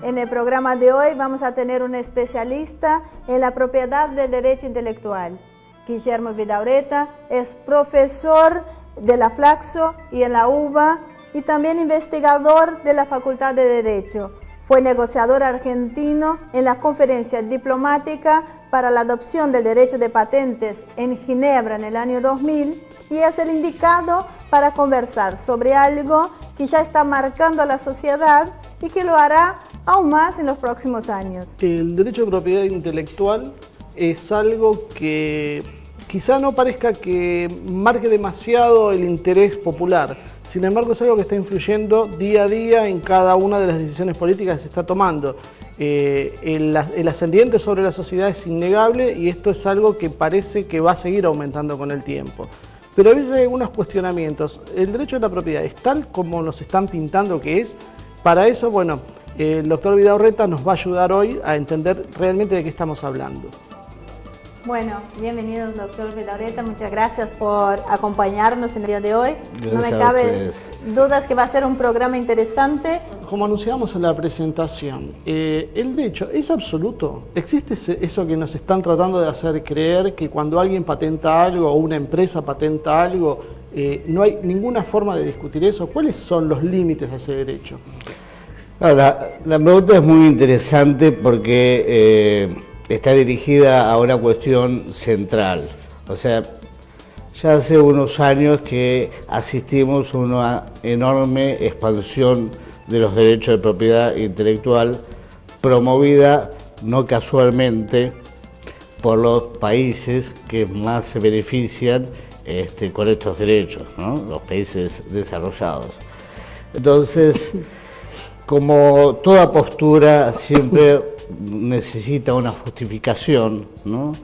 En el programa de hoy vamos a tener un especialista en la propiedad del derecho intelectual. Guillermo Vidaurreta es profesor de la Flaxo y en la UBA y también investigador de la Facultad de Derecho. Fue negociador argentino en la conferencia diplomática para la adopción del derecho de patentes en Ginebra en el año 2000 y es el indicado para conversar sobre algo que ya está marcando a la sociedad y que lo hará aún más en los próximos años. El derecho de propiedad intelectual es algo que quizá no parezca que marque demasiado el interés popular, sin embargo es algo que está influyendo día a día en cada una de las decisiones políticas que se está tomando. El ascendiente sobre la sociedad es innegable y esto es algo que parece que va a seguir aumentando con el tiempo. Pero a veces hay algunos cuestionamientos. ¿El derecho de la propiedad es tal como nos están pintando que es? Para eso, bueno, el doctor Vidaurreta nos va a ayudar hoy a entender realmente de qué estamos hablando. Bueno, bienvenido doctor Vidaurreta, muchas gracias por acompañarnos en el día de hoy. Gracias, no me cabe dudas que va a ser un programa interesante. Como anunciamos en la presentación, el derecho es absoluto. ¿Existe eso que nos están tratando de hacer creer, que cuando alguien patenta algo o una empresa patenta algo, no hay ninguna forma de discutir eso? ¿Cuáles son los límites a ese derecho? Ahora, la pregunta es muy interesante porque está dirigida a una cuestión central. O sea, ya hace unos años que asistimos a una enorme expansión de los derechos de propiedad intelectual, promovida no casualmente por los países que más se benefician con estos derechos, ¿no? Los países desarrollados. Entonces, como toda postura siempre necesita una justificación, ¿no?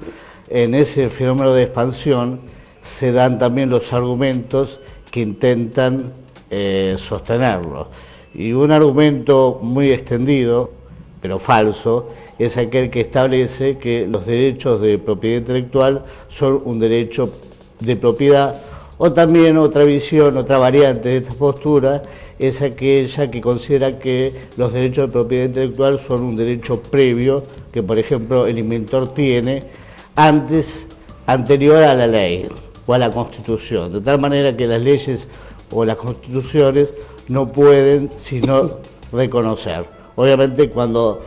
En ese fenómeno de expansión se dan también los argumentos que intentan sostenerlo. Y un argumento muy extendido, pero falso, es aquel que establece que los derechos de propiedad intelectual son un derecho de propiedad, o también otra visión, otra variante de esta postura, es aquella que considera que los derechos de propiedad intelectual son un derecho previo que, por ejemplo, el inventor tiene anterior a la ley o a la Constitución, de tal manera que las leyes o las constituciones no pueden sino reconocer. Obviamente, cuando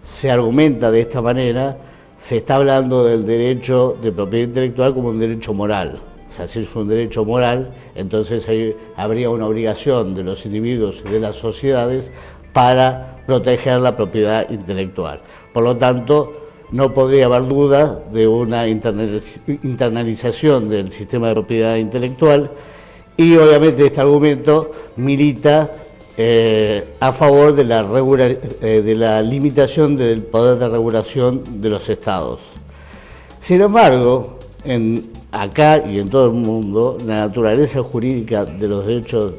se argumenta de esta manera, se está hablando del derecho de propiedad intelectual como un derecho moral. O sea, si es un derecho moral, entonces habría una obligación de los individuos y de las sociedades para proteger la propiedad intelectual. Por lo tanto, no podría haber duda de una internalización del sistema de propiedad intelectual y obviamente este argumento milita a favor de la limitación del poder de regulación de los estados. Sin embargo, acá y en todo el mundo, la naturaleza jurídica de los derechos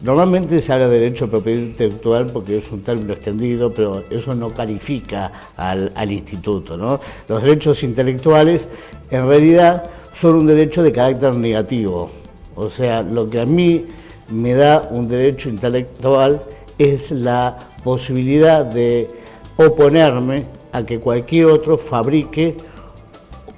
normalmente se habla de derecho de propiedad intelectual porque es un término extendido, pero eso no califica al instituto, ¿no? Los derechos intelectuales en realidad son un derecho de carácter negativo. O sea, lo que a mí me da un derecho intelectual es la posibilidad de oponerme a que cualquier otro fabrique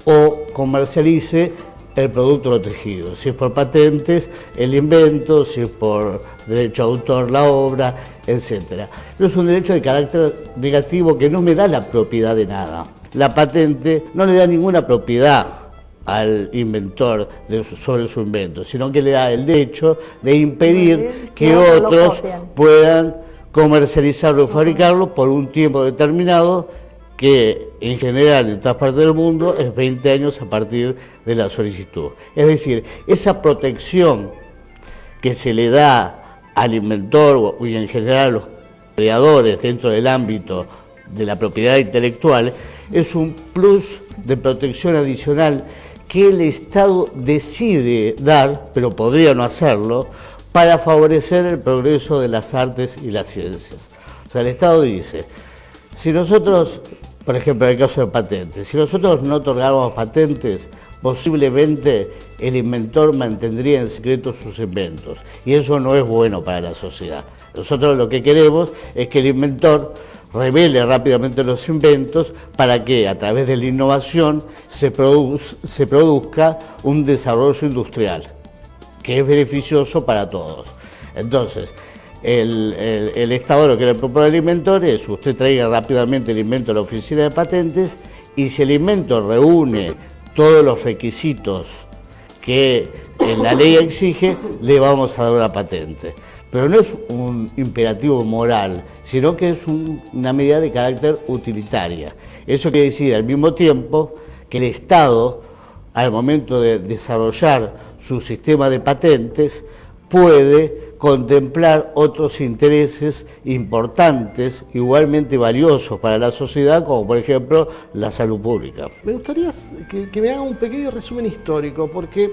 o comercialice el producto protegido, si es por patentes, el invento, si es por derecho de autor, la obra, etc. Pero es un derecho de carácter negativo que no me da la propiedad de nada. La patente no le da ninguna propiedad al inventor sobre su invento, sino que le da el derecho de impedir que otros puedan comercializarlo o fabricarlo por un tiempo determinado, que en general en todas partes del mundo es 20 años a partir de la solicitud. Es decir, esa protección que se le da al inventor y en general a los creadores dentro del ámbito de la propiedad intelectual es un plus de protección adicional que el Estado decide dar, pero podría no hacerlo, para favorecer el progreso de las artes y las ciencias. O sea, el Estado dice, si nosotros, por ejemplo, en el caso de patentes, si nosotros no otorgáramos patentes, posiblemente el inventor mantendría en secreto sus inventos, y eso no es bueno para la sociedad. Nosotros lo que queremos es que el inventor revele rápidamente los inventos para que a través de la innovación se produzca un desarrollo industrial que es beneficioso para todos. Entonces, el Estado lo que le propone al inventor es: usted traiga rápidamente el invento a la oficina de patentes, y si el invento reúne todos los requisitos que la ley exige, le vamos a dar una patente. Pero no es un imperativo moral, sino que es una medida de carácter utilitaria. Eso quiere decir al mismo tiempo que el Estado, al momento de desarrollar su sistema de patentes, puede contemplar otros intereses importantes, igualmente valiosos para la sociedad, como por ejemplo la salud pública. Me gustaría que me haga un pequeño resumen histórico, porque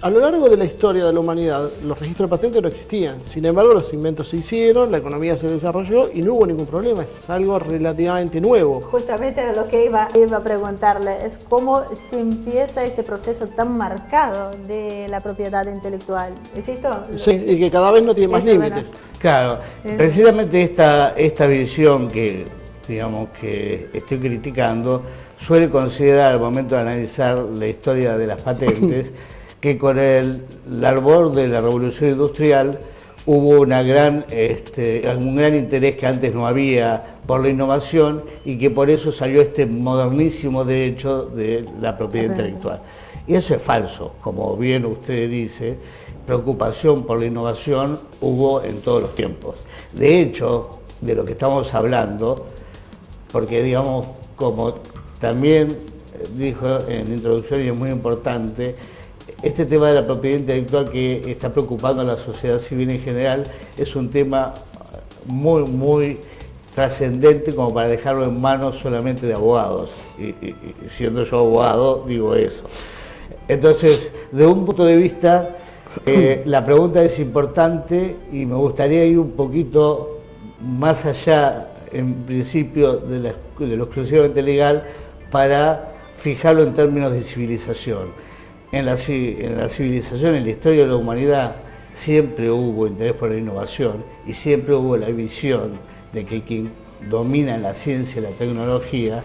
a lo largo de la historia de la humanidad los registros de patentes no existían. Sin embargo, los inventos se hicieron, la economía se desarrolló y no hubo ningún problema. Es algo relativamente nuevo. Justamente era lo que iba a preguntarle, es cómo se empieza este proceso tan marcado de la propiedad intelectual. ¿Es esto? Sí, y que cada vez no tiene más límites. Claro, precisamente esta visión que, digamos, que estoy criticando, suele considerar al momento de analizar la historia de las patentes que con el albor de la revolución industrial hubo un gran interés que antes no había por la innovación, y que por eso salió este modernísimo derecho de la propiedad intelectual. Y eso es falso. Como bien usted dice, preocupación por la innovación hubo en todos los tiempos. De hecho, de lo que estamos hablando, porque digamos, como también dijo en la introducción, y es muy importante, este tema de la propiedad intelectual que está preocupando a la sociedad civil en general es un tema muy trascendente como para dejarlo en manos solamente de abogados, y siendo yo abogado digo eso. Entonces, de un punto de vista, la pregunta es importante, y me gustaría ir un poquito más allá, en principio, de lo exclusivamente legal, para fijarlo en términos de civilización. En la civilización, en la historia de la humanidad, siempre hubo interés por la innovación y siempre hubo la visión de que quien domina la ciencia y la tecnología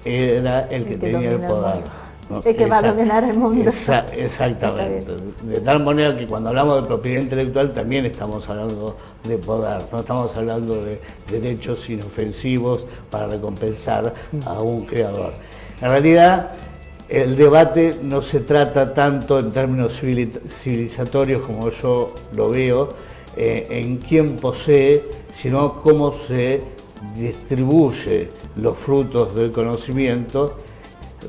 era el que tenía el poder, ¿no? El que va a dominar el mundo. Exactamente. De tal manera que cuando hablamos de propiedad intelectual también estamos hablando de poder, no estamos hablando de derechos inofensivos para recompensar a un creador. En realidad, el debate no se trata tanto en términos civilizatorios como yo lo veo, en quién posee, sino cómo se distribuye los frutos del conocimiento,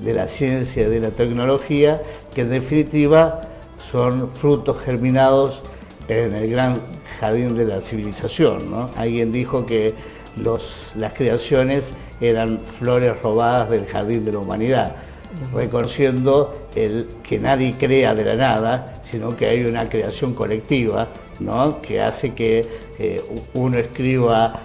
de la ciencia y de la tecnología, que en definitiva son frutos germinados en el gran jardín de la civilización, ¿no? Alguien dijo que las creaciones eran flores robadas del jardín de la humanidad, reconociendo que nadie crea de la nada, sino que hay una creación colectiva, ¿no? Que hace que uno escriba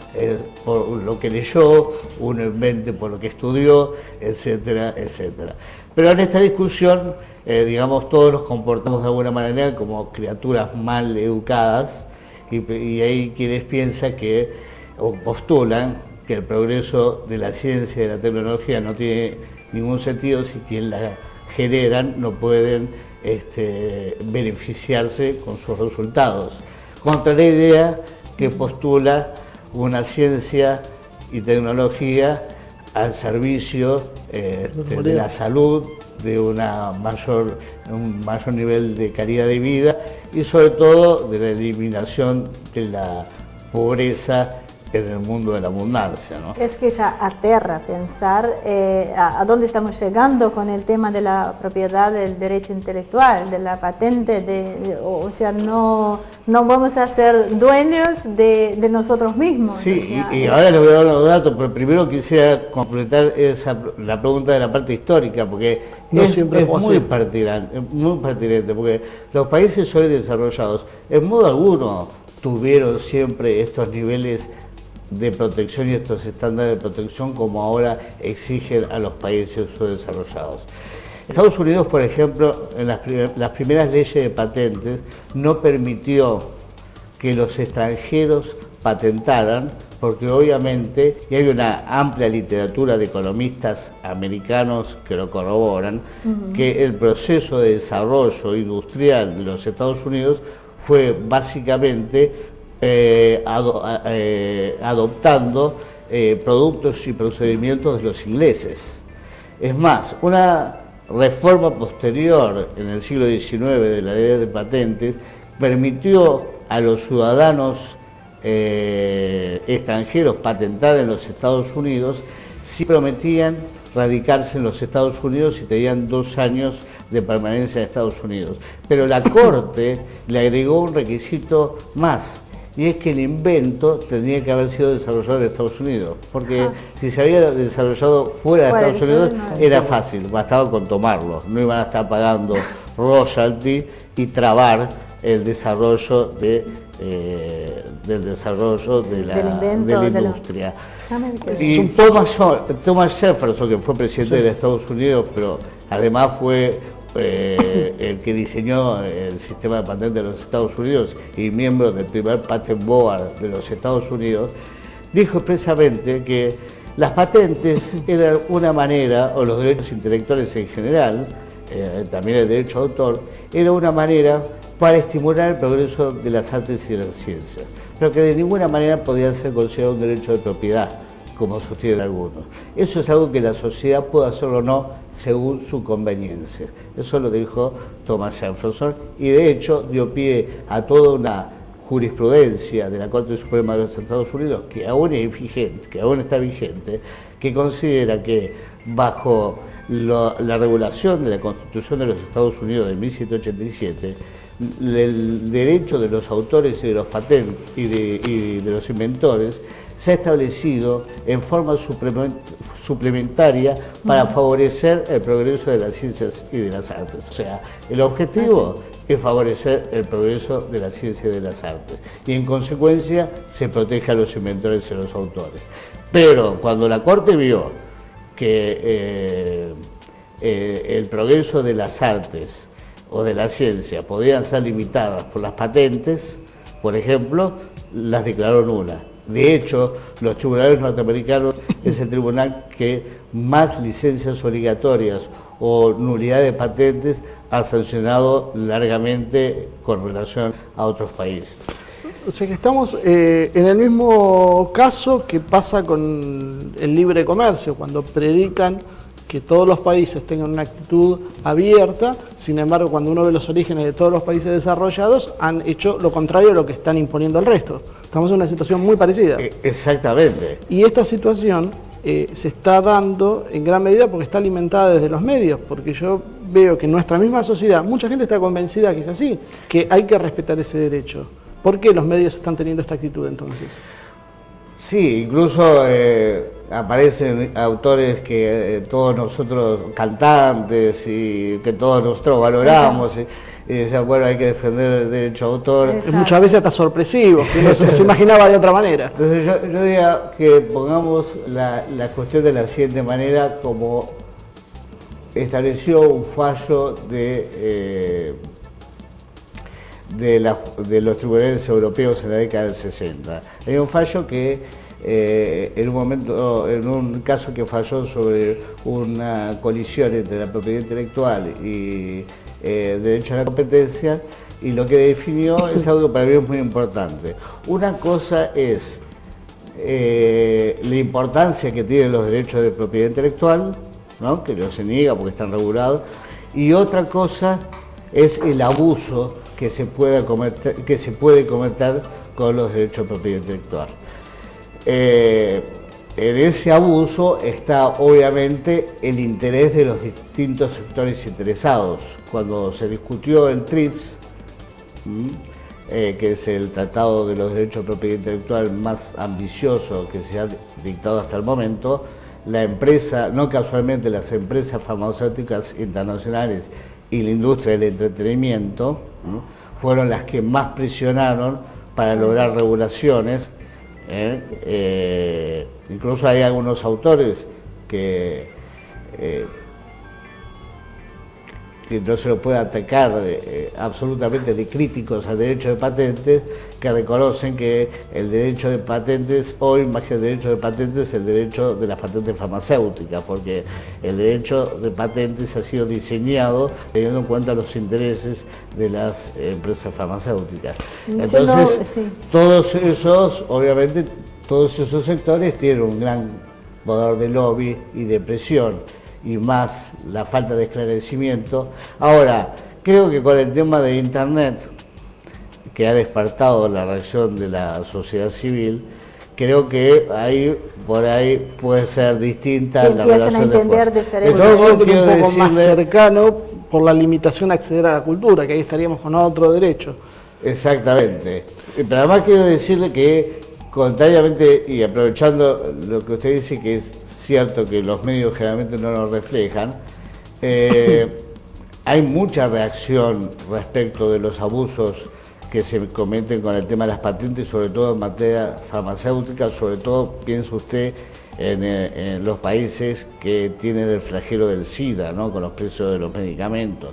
por lo que leyó, uno invente por lo que estudió, etcétera, etcétera. Pero en esta discusión, digamos, todos nos comportamos de alguna manera como criaturas mal educadas, y hay quienes piensan o postulan que el progreso de la ciencia y de la tecnología no tiene ningún sentido si quien la generan no pueden beneficiarse con sus resultados, contra la idea que postula una ciencia y tecnología al servicio de la salud, de un mayor nivel de calidad de vida, y sobre todo de la eliminación de la pobreza en el mundo de la abundancia, ¿no? Es que ya aterra pensar a dónde estamos llegando con el tema de la propiedad del derecho intelectual, de la patente, o sea, no vamos a ser dueños de nosotros mismos. Sí, o sea, y ahora les voy a dar los datos, pero primero quisiera completar la pregunta de la parte histórica, porque es muy pertinente, porque los países hoy desarrollados, en modo alguno, tuvieron siempre estos niveles de protección y estos estándares de protección como ahora exigen a los países subdesarrollados. Estados Unidos, por ejemplo, en las primeras leyes de patentes no permitió que los extranjeros patentaran, porque obviamente, y hay una amplia literatura de economistas americanos que lo corroboran, que el proceso de desarrollo industrial de los Estados Unidos fue básicamente adoptando productos y procedimientos de los ingleses. Es más, una reforma posterior en el siglo XIX de la ley de patentes permitió a los ciudadanos extranjeros patentar en los Estados Unidos si prometían radicarse en los Estados Unidos y tenían 2 años de permanencia en Estados Unidos. Pero la Corte le agregó un requisito más, y es que el invento tendría que haber sido desarrollado en Estados Unidos, porque si se había desarrollado fuera de Estados Unidos era fácil, bastaba con tomarlo, no iban a estar pagando royalty y trabar el desarrollo del desarrollo de la industria. Y Thomas Jefferson, que fue presidente de Estados Unidos, pero además fue el que diseñó el sistema de patentes de los Estados Unidos y miembro del primer Patent Board de los Estados Unidos, dijo expresamente que las patentes eran una manera, o los derechos intelectuales en general, también el derecho de autor, era una manera para estimular el progreso de las artes y de las ciencias, pero que de ninguna manera podía ser considerado un derecho de propiedad, como sostienen algunos. Eso es algo que la sociedad puede hacer o no según su conveniencia. Eso lo dijo Thomas Jefferson y de hecho dio pie a toda una jurisprudencia de la Corte Suprema de los Estados Unidos que aún es vigente, que aún está vigente, que considera que bajo la regulación de la Constitución de los Estados Unidos de 1787, el derecho de los autores y de los patentes y de los inventores se ha establecido en forma suplementaria para favorecer el progreso de las ciencias y de las artes. O sea, el objetivo es favorecer el progreso de la ciencia y de las artes y en consecuencia se protege a los inventores y a los autores. Pero cuando la Corte vio que el progreso de las artes o de la ciencia podían ser limitadas por las patentes, por ejemplo, las declaró nulas. De hecho, los tribunales norteamericanos es el tribunal que más licencias obligatorias o nulidad de patentes ha sancionado largamente con relación a otros países. O sea que estamos en el mismo caso que pasa con el libre comercio, cuando predican que todos los países tengan una actitud abierta, sin embargo, cuando uno ve los orígenes de todos los países desarrollados, han hecho lo contrario a lo que están imponiendo el resto. Estamos en una situación muy parecida. Exactamente. Y esta situación se está dando en gran medida porque está alimentada desde los medios, porque yo veo que en nuestra misma sociedad, mucha gente está convencida que es así, que hay que respetar ese derecho. ¿Por qué los medios están teniendo esta actitud entonces? Sí, incluso aparecen autores que todos nosotros, cantantes, y que todos nosotros valoramos, y dicen, bueno, hay que defender el derecho de autor. Exacto. Muchas veces hasta sorpresivo, que no se imaginaba de otra manera. Entonces yo diría que pongamos la cuestión de la siguiente manera, como estableció un fallo de los tribunales europeos en la década del 60. Hay un fallo que en un caso que falló sobre una colisión entre la propiedad intelectual y derecho a la competencia, y lo que definió es algo que para mí es muy importante. Una cosa es la importancia que tienen los derechos de propiedad intelectual, ¿no?, que no se niega porque están regulados, y otra cosa es el abuso que se puede cometer con los derechos de propiedad intelectual. En ese abuso está obviamente el interés de los distintos sectores interesados. Cuando se discutió el TRIPS, que es el Tratado de los Derechos de Propiedad Intelectual más ambicioso que se ha dictado hasta el momento, la empresa, no casualmente las empresas farmacéuticas internacionales y la industria del entretenimiento, fueron las que más presionaron para lograr regulaciones. Incluso hay algunos autores que que no se lo puede atacar absolutamente de críticos al derecho de patentes, que reconocen que el derecho de patentes, hoy más que el derecho de patentes, es el derecho de las patentes farmacéuticas, porque el derecho de patentes ha sido diseñado teniendo en cuenta los intereses de las empresas farmacéuticas. Entonces, todos esos, obviamente, todos esos sectores tienen un gran poder de lobby y de presión, y más la falta de esclarecimiento. Ahora, creo que con el tema de Internet, que ha despertado la reacción de la sociedad civil, creo que por ahí puede ser distinta la relación de fuerzas. De todo modo, un poco más cercano por la limitación a acceder a la cultura, que ahí estaríamos con otro derecho. Exactamente. Pero además quiero decirle que, contrariamente, y aprovechando lo que usted dice, que es cierto que los medios generalmente no lo reflejan, hay mucha reacción respecto de los abusos que se cometen con el tema de las patentes, sobre todo en materia farmacéutica, sobre todo, piensa usted, en los países que tienen el flagelo del SIDA, ¿no?, con los precios de los medicamentos.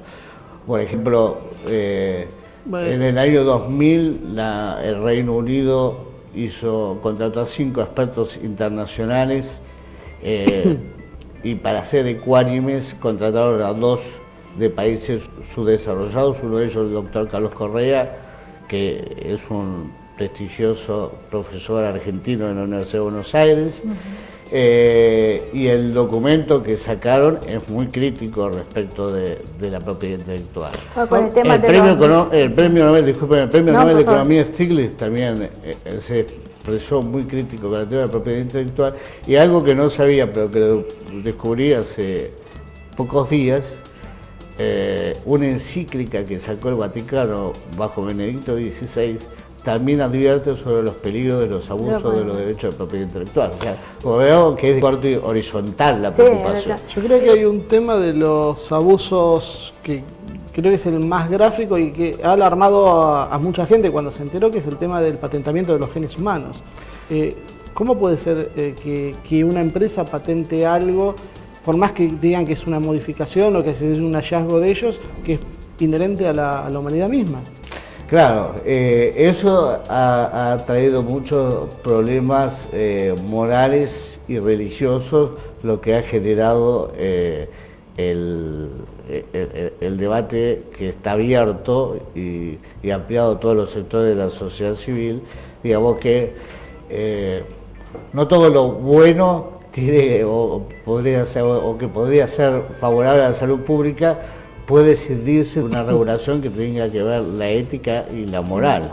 Por ejemplo, en el año 2000 el Reino Unido contrató a 5 expertos internacionales y para hacer ecuánimes contrataron a 2 de países subdesarrollados, uno de ellos el doctor Carlos Correa, que es un prestigioso profesor argentino de la Universidad de Buenos Aires, y el documento que sacaron es muy crítico respecto de la propiedad intelectual. Con el tema el premio Nobel de Economía Stiglitz también se expresó muy crítico con el tema de la propiedad intelectual, y algo que no sabía, pero que lo descubrí hace pocos días, una encíclica que sacó el Vaticano bajo Benedicto XVI también advierte sobre los peligros de los abusos de los derechos de propiedad intelectual. O sea, como veo que es de corte horizontal la preocupación. Yo creo que hay un tema de los abusos que creo que es el más gráfico y que ha alarmado a mucha gente cuando se enteró, que es el tema del patentamiento de los genes humanos. ¿Cómo puede ser que una empresa patente algo, por más que digan que es una modificación o que es un hallazgo de ellos, que es inherente a la humanidad misma? Claro, eso ha traído muchos problemas morales y religiosos, lo que ha generado el debate que está abierto y ampliado a todos los sectores de la sociedad civil. Digamos que no todo lo bueno tiene o que podría ser favorable a la salud pública puede decidirse de una regulación que tenga que ver la ética y la moral.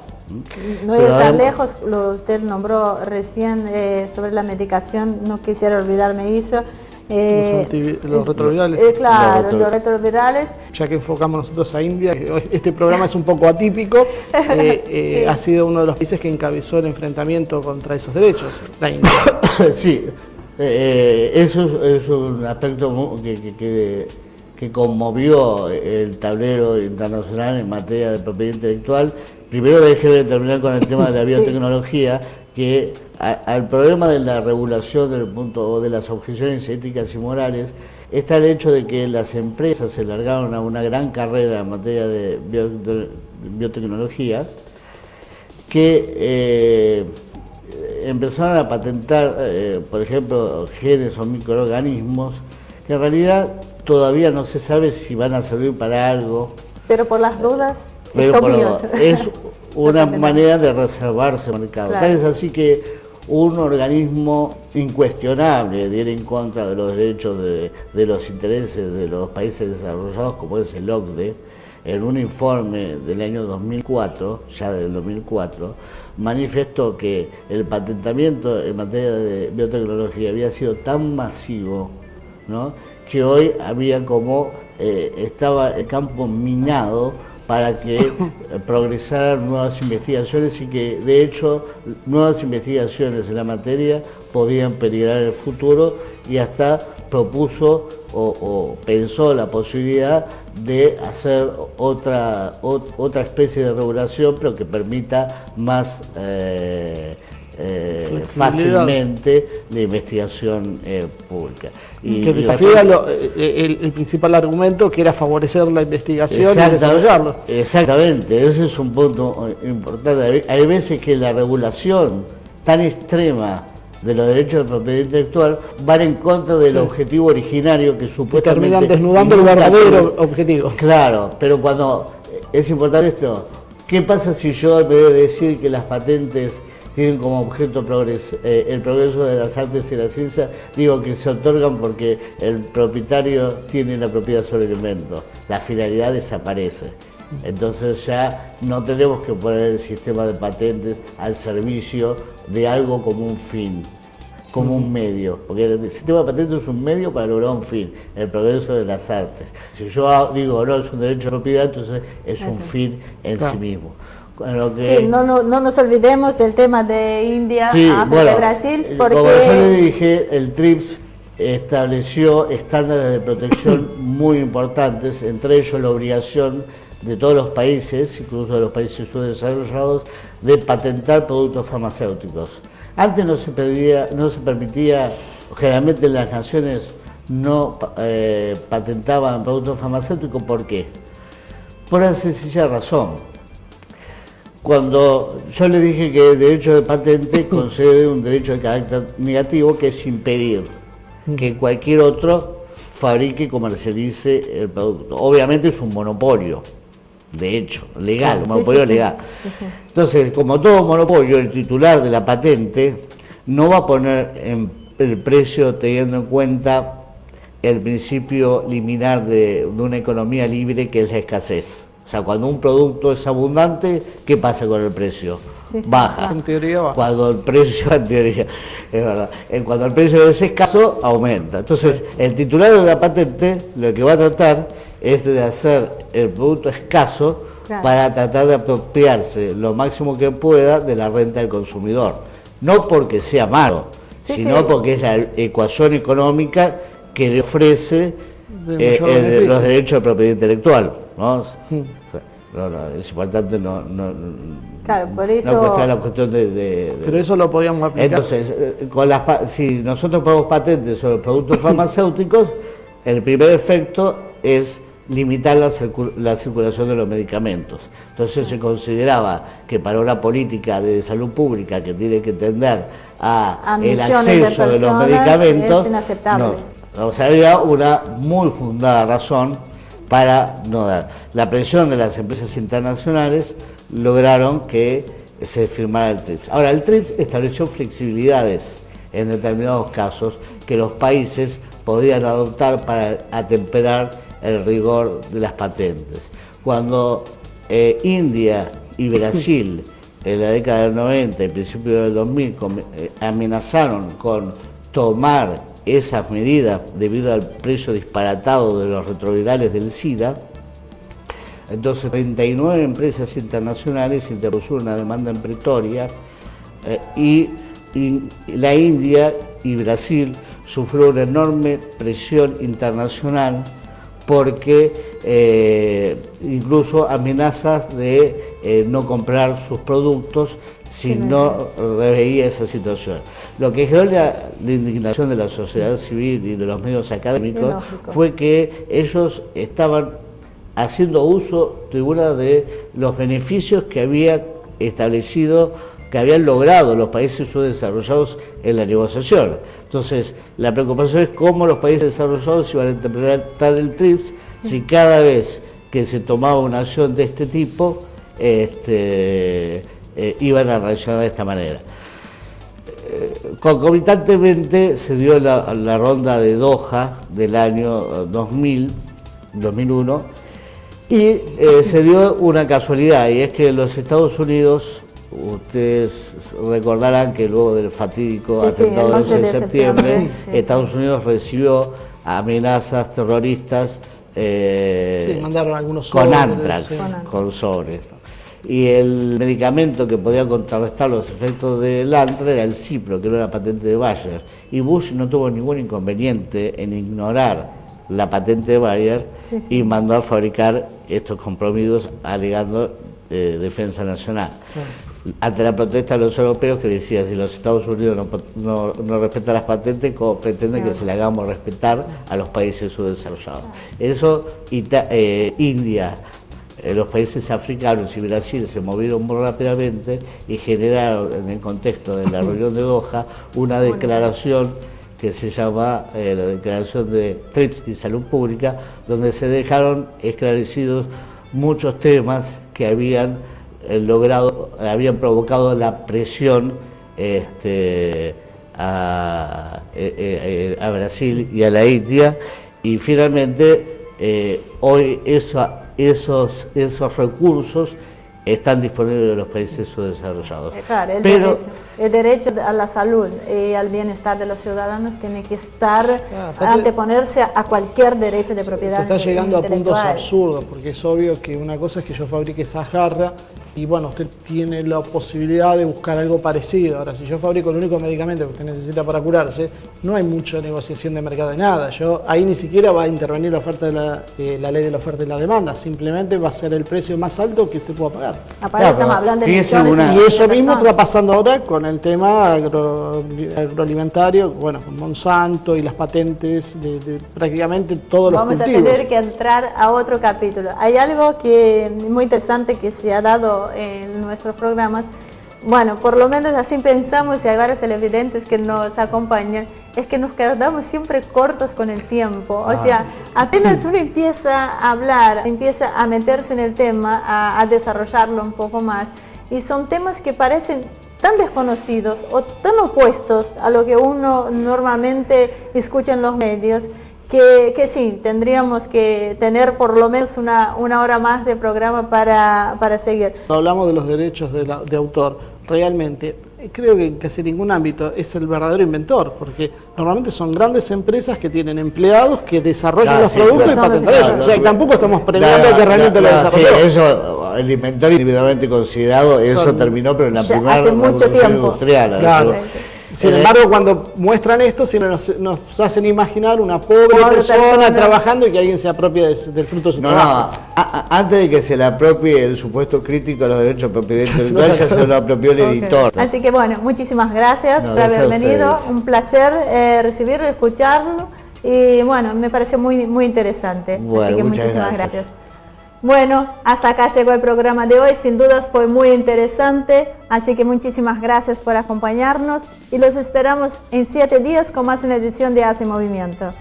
No ir tan lejos, usted nombró recién sobre la medicación, no quisiera olvidarme eso. Los retrovirales. Claro, los retrovirales. Ya que enfocamos nosotros a India, este programa es un poco atípico, sí. Ha sido uno de los países que encabezó el enfrentamiento contra esos derechos, la India. Sí, eso es un aspecto que conmovió el tablero internacional en materia de propiedad intelectual. Primero déjeme terminar con el tema de la biotecnología, que al problema de la regulación del punto o de las objeciones éticas y morales está el hecho de que las empresas se largaron a una gran carrera en materia de biotecnología, que empezaron a patentar, por ejemplo, genes o microorganismos que en realidad todavía no se sabe si van a servir para algo. Pero por las dudas, son míos. Es una manera de reservarse el mercado. Claro. Tal es así que un organismo incuestionable de ir en contra de los derechos de los intereses de los países desarrollados, como es el OCDE, en un informe del año 2004, ya del 2004, manifestó que el patentamiento en materia de biotecnología había sido tan masivo, ¿no?, que hoy había estaba el campo minado para que progresaran nuevas investigaciones, y que de hecho nuevas investigaciones en la materia podían peligrar el futuro, y hasta propuso o pensó la posibilidad de hacer otra especie de regulación, pero que permita más fácilmente la investigación pública. Y que desafía el principal argumento, que era favorecer la investigación y desarrollarlo. Exactamente, ese es un punto importante. Hay veces que la regulación tan extrema de los derechos de propiedad intelectual van en contra del objetivo originario que supuestamente... Terminan desnudando el verdadero objetivo. Claro, pero cuando es importante esto, ¿qué pasa si yo, en vez de decir que las patentes tienen como objeto el progreso de las artes y la ciencia, digo que se otorgan porque el propietario tiene la propiedad sobre el invento? La finalidad desaparece. Entonces ya no tenemos que poner el sistema de patentes al servicio de algo como un fin, como un medio, porque el sistema de patentes es un medio para lograr un fin, el progreso de las artes. Si yo digo no, es un derecho de propiedad, entonces es un fin en sí mismo. Sí, no nos olvidemos del tema de India, África y Brasil, porque... Como yo le dije, el TRIPS estableció estándares de protección muy importantes, entre ellos la obligación de todos los países, incluso de los países subdesarrollados, de patentar productos farmacéuticos. Antes no se permitía, generalmente las naciones no patentaban productos farmacéuticos. ¿Por qué? Por una sencilla razón. Cuando yo le dije que el derecho de patente concede un derecho de carácter negativo, que es impedir que cualquier otro fabrique y comercialice el producto. Obviamente es un monopolio, de hecho, legal, un monopolio legal. Sí. Entonces, como todo monopolio, el titular de la patente no va a poner en el precio teniendo en cuenta el principio liminar de una economía libre, que es la escasez. O sea, cuando un producto es abundante, ¿qué pasa con el precio? Baja. En teoría baja. Cuando el precio, en teoría, es verdad, cuando el precio es escaso, aumenta. Entonces, el titular de la patente lo que va a tratar es de hacer el producto escaso para tratar de apropiarse lo máximo que pueda de la renta del consumidor. No porque sea malo, sino porque es la ecuación económica que le ofrece los derechos de propiedad intelectual, ¿no? Es importante claro, por eso... no cuestionar la cuestión Pero eso lo podíamos aplicar. Entonces, si nosotros ponemos patentes sobre productos farmacéuticos, el primer efecto es limitar la circulación de los medicamentos. Entonces se consideraba que para una política de salud pública que tiene que tender a el acceso de los medicamentos, es inaceptable. O sea, había una muy fundada razón para no dar. La presión de las empresas internacionales lograron que se firmara el TRIPS. Ahora, el TRIPS estableció flexibilidades en determinados casos que los países podían adoptar para atemperar el rigor de las patentes. Cuando India y Brasil en la década del 90 y principio del 2000 amenazaron con tomar esas medidas debido al precio disparatado de los retrovirales del SIDA, entonces 39 empresas internacionales interpusieron una demanda en Pretoria y la India y Brasil sufrió una enorme presión internacional porque incluso amenazas de no comprar sus productos si no reveía esa situación. Lo que generó la indignación de la sociedad civil y de los medios académicos fue que ellos estaban haciendo uso de los beneficios que había establecido, que habían logrado los países subdesarrollados en la negociación. Entonces, la preocupación es cómo los países desarrollados iban a interpretar el TRIPS si cada vez que se tomaba una acción de este tipo, iban a reaccionar de esta manera. Concomitantemente se dio la ronda de Doha del año 2001, y se dio una casualidad, y es que los Estados Unidos, ustedes recordarán que luego del fatídico atentado del 11 de septiembre, Estados Unidos recibió amenazas terroristas mandaron algunos con anthrax, con sobres. Y el medicamento que podía contrarrestar los efectos del anthrax era el Cipro, que era una patente de Bayer. Y Bush no tuvo ningún inconveniente en ignorar la patente de Bayer y mandó a fabricar estos comprimidos alegando defensa nacional. ante la protesta de los europeos que decía, si los Estados Unidos no respetan las patentes, ¿cómo pretenden que se le hagamos respetar a los países subdesarrollados? Eso, India, los países africanos y Brasil se movieron muy rápidamente y generaron, en el contexto de la reunión de Doha, una declaración que se llama la Declaración de TRIPS y Salud Pública, donde se dejaron esclarecidos muchos temas que habían provocado la presión a Brasil y a la India, y finalmente hoy esos recursos están disponibles en los países subdesarrollados. Claro, el derecho a la salud y al bienestar de los ciudadanos tiene que estar, anteponerse a cualquier derecho de propiedad. Se está llegando a puntos intelectual. absurdos, porque es obvio que una cosa es que yo fabrique esa jarra y bueno, usted tiene la posibilidad de buscar algo parecido. Ahora, si yo fabrico el único medicamento que usted necesita para curarse, no hay mucha negociación de mercado de nada. Ahí ni siquiera va a intervenir la oferta de la ley de la oferta y la demanda, simplemente va a ser el precio más alto que usted pueda pagar. Aparte estamos hablando de millones Y eso mismo personas. está pasando ahora con el tema agroalimentario, bueno, con Monsanto y las patentes de prácticamente todos los cultivos. Vamos a tener que entrar a otro capítulo. Hay algo muy interesante que se ha dado en nuestros programas. Bueno, por lo menos así pensamos, y hay varios televidentes que nos acompañan, es que nos quedamos siempre cortos con el tiempo. O sea, apenas uno empieza a hablar, empieza a meterse en el tema, a desarrollarlo un poco más, y son temas que parecen tan desconocidos o tan opuestos a lo que uno normalmente escucha en los medios, que sí, tendríamos que tener por lo menos una hora más de programa para seguir. Hablamos de los derechos de autor, realmente creo que en casi ningún ámbito es el verdadero inventor, porque normalmente son grandes empresas que tienen empleados que desarrollan los productos y patentan ellos. O sea, tampoco estamos premiando que realmente lo desarrolló. Sí, eso, el inventor individualmente considerado, eso terminó, pero en la primera hace mucho revolución tiempo. industrial. Claro. Sin embargo, cuando muestran esto, nos hacen imaginar una pobre persona trabajando y que alguien se apropie del fruto de su trabajo. Antes de que se le apropie el supuesto crítico a los derechos de propiedad intelectual, ya se lo apropió el editor. Así que bueno, muchísimas gracias por haber venido, un placer recibirlo, escucharlo, y bueno, me pareció muy interesante. Bueno, así que muchas muchísimas gracias. Bueno, hasta acá llegó el programa de hoy, sin dudas fue muy interesante, así que muchísimas gracias por acompañarnos y los esperamos en 7 días con más una edición de Hace Movimiento.